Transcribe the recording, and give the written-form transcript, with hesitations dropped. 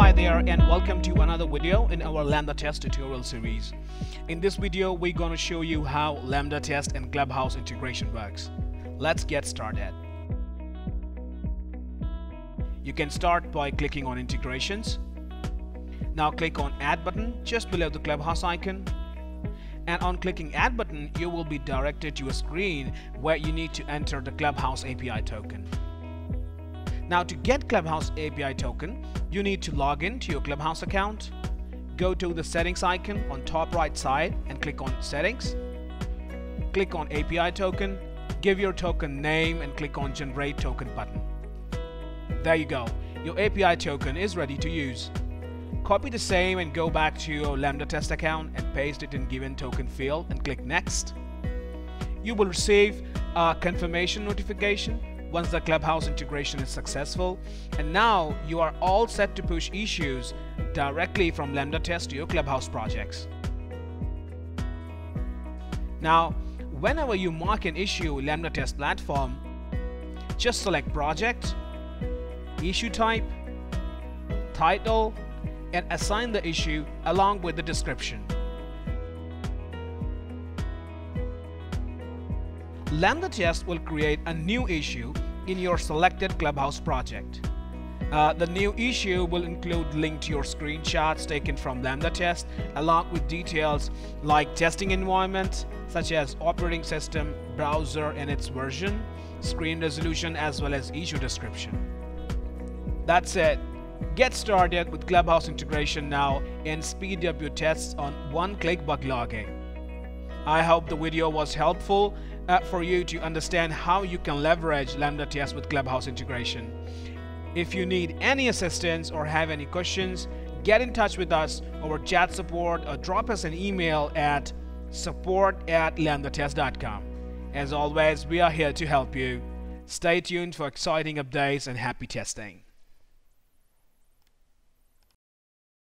Hi there and welcome to another video in our LambdaTest tutorial series. In this video we're going to show you how LambdaTest and Clubhouse integration works. Let's get started. You can start by clicking on integrations. Now click on add button just below the Clubhouse icon. And on clicking add button you will be directed to a screen where you need to enter the Clubhouse API token. Now to get Clubhouse API token, you need to log in to your Clubhouse account. Go to the settings icon on top right side and click on settings. Click on API token, give your token name and click on generate token button. There you go, your API token is ready to use. Copy the same and go back to your LambdaTest account and paste it in given token field and click next. You will receive a confirmation notification once the Clubhouse integration is successful, and now you are all set to push issues directly from LambdaTest to your Clubhouse projects. Now, whenever you mark an issue in LambdaTest platform, just select project, issue type, title, and assign the issue along with the description. LambdaTest will create a new issue in your selected Clubhouse project. The new issue will include link to your screenshots taken from LambdaTest along with details like testing environment such as operating system, browser and its version, screen resolution as well as issue description. That's it. Get started with Clubhouse integration now and speed up your tests on one-click bug logging. I hope the video was helpful for you to understand how you can leverage LambdaTest with Clubhouse integration. If you need any assistance or have any questions, get in touch with us over chat support or drop us an email at support@lambdatest.com. As always, we are here to help you. Stay tuned for exciting updates and happy testing.